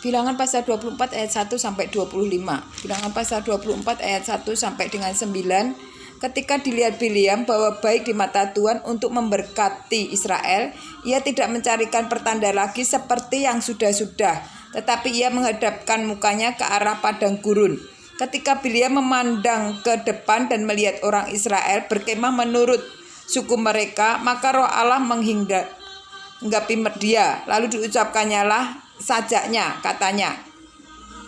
Bilangan pasal 24 ayat 1 sampai 25. Bilangan pasal 24 ayat 1 sampai dengan 9. Ketika dilihat Bileam bahwa baik di mata Tuhan untuk memberkati Israel, ia tidak mencarikan pertanda lagi seperti yang sudah-sudah, tetapi ia menghadapkan mukanya ke arah padang gurun. Ketika Bileam memandang ke depan dan melihat orang Israel berkemah menurut suku mereka, maka roh Allah menghinggapi dia. Lalu diucapkannya lah sajaknya, katanya,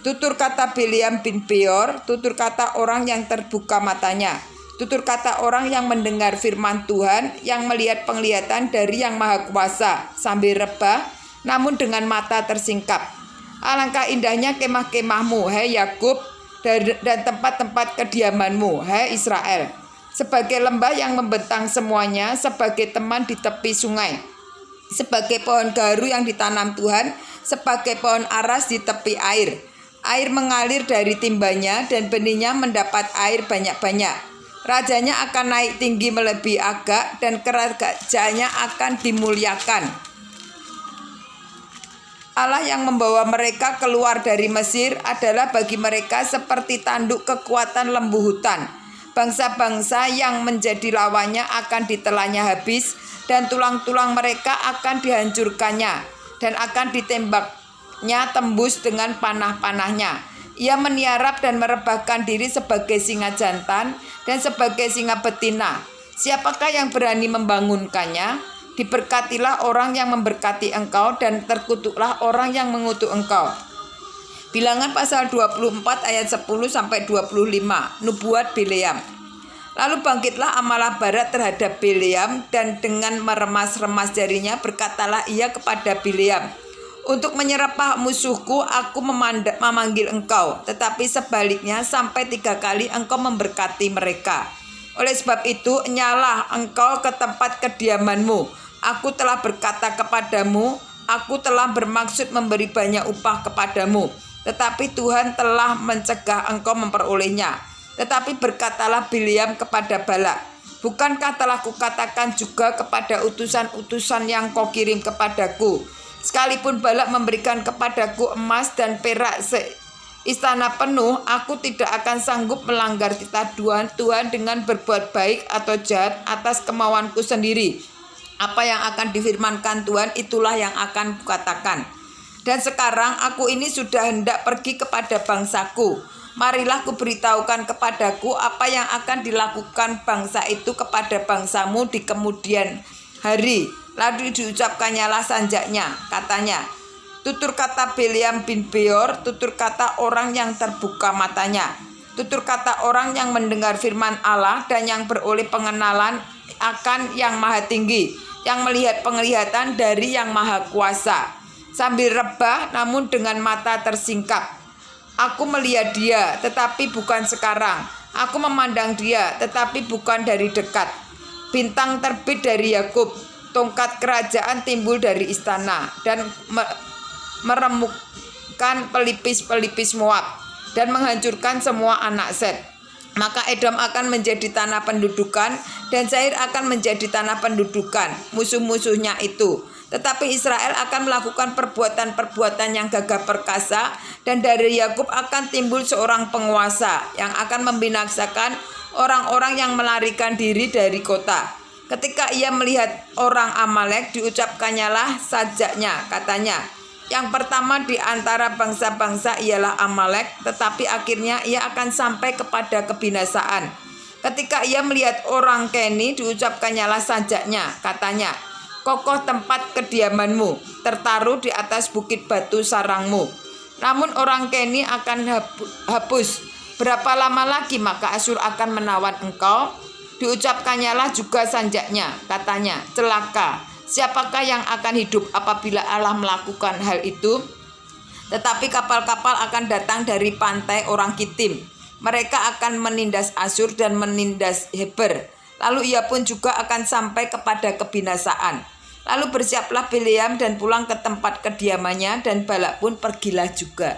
tutur kata Bileam bin Beor, tutur kata orang yang terbuka matanya, tutur kata orang yang mendengar firman Tuhan, yang melihat penglihatan dari Yang Maha Kuasa sambil rebah, namun dengan mata tersingkap. Alangkah indahnya kemah-kemahmu, hai Yakub, dan tempat-tempat kediamanmu, hai Israel, sebagai lembah yang membentang semuanya, sebagai teman di tepi sungai, sebagai pohon garu yang ditanam Tuhan, sebagai pohon aras di tepi air. Air mengalir dari timbanya dan benihnya mendapat air banyak-banyak. Rajanya akan naik tinggi melebihi Agag dan kerajaannya akan dimuliakan. Allah yang membawa mereka keluar dari Mesir adalah bagi mereka seperti tanduk kekuatan lembu hutan. Bangsa-bangsa yang menjadi lawannya akan ditelannya habis, dan tulang-tulang mereka akan dihancurkannya, dan akan ditembaknya tembus dengan panah-panahnya. Ia meniarap dan merebahkan diri sebagai singa jantan dan sebagai singa betina. Siapakah yang berani membangunkannya? Diberkatilah orang yang memberkati engkau, dan terkutuklah orang yang mengutuk engkau. Bilangan pasal 24 ayat 10 sampai 25. Nubuat Bileam. Lalu bangkitlah Amalah Barat terhadap Bileam, dan dengan meremas-remas jarinya berkatalah ia kepada Bileam, untuk menyerapah musuhku aku memanggil engkau, tetapi sebaliknya sampai 3 kali engkau memberkati mereka. Oleh sebab itu nyalah engkau ke tempat kediamanmu. Aku telah berkata kepadamu, aku telah bermaksud memberi banyak upah kepadamu, tetapi Tuhan telah mencegah engkau memperolehnya. Tetapi berkatalah Bileam kepada Balak, bukankah telah kukatakan juga kepada utusan-utusan yang kau kirim kepadaku, sekalipun Balak memberikan kepadaku emas dan perak istana penuh, aku tidak akan sanggup melanggar titah Tuhan dengan berbuat baik atau jahat atas kemauanku sendiri. Apa yang akan difirmankan Tuhan, itulah yang akan kukatakan. Dan sekarang aku ini sudah hendak pergi kepada bangsaku. Marilah kuberitahukan kepadaku apa yang akan dilakukan bangsa itu kepada bangsamu di kemudian hari. Lalu diucapkannya lah sanjaknya, katanya, tutur kata Bileam bin Beor, tutur kata orang yang terbuka matanya, tutur kata orang yang mendengar firman Allah dan yang beroleh pengenalan akan Yang Maha Tinggi, yang melihat penglihatan dari Yang Maha Kuasa, sambil rebah namun dengan mata tersingkap. Aku melihat dia, tetapi bukan sekarang. Aku memandang dia, tetapi bukan dari dekat. Bintang terbit dari Yakub, tongkat kerajaan timbul dari istana, dan meremukkan pelipis-pelipis Moab, dan menghancurkan semua anak Set. Maka Edom akan menjadi tanah pendudukan, dan Zair akan menjadi tanah pendudukan musuh-musuhnya itu. Tetapi Israel akan melakukan perbuatan-perbuatan yang gagah perkasa, dan dari Yakub akan timbul seorang penguasa yang akan membinasakan orang-orang yang melarikan diri dari kota. Ketika ia melihat orang Amalek, diucapkannya lah sajaknya, katanya, yang pertama di antara bangsa-bangsa ialah Amalek, tetapi akhirnya ia akan sampai kepada kebinasaan. Ketika ia melihat orang Keni, diucapkannya lah sajaknya, katanya, kokoh tempat kediamanmu, tertaruh di atas bukit batu sarangmu. Namun orang Keni akan hapus. Berapa lama lagi maka Asyur akan menawan engkau? Diucapkannya lah juga sanjaknya, katanya, celaka. Siapakah yang akan hidup apabila Allah melakukan hal itu? Tetapi kapal-kapal akan datang dari pantai orang Kitim. Mereka akan menindas Asyur dan menindas Heber. Lalu ia pun juga akan sampai kepada kebinasaan. Lalu bersiaplah Bileam dan pulang ke tempat kediamannya, dan Balak pun pergilah juga.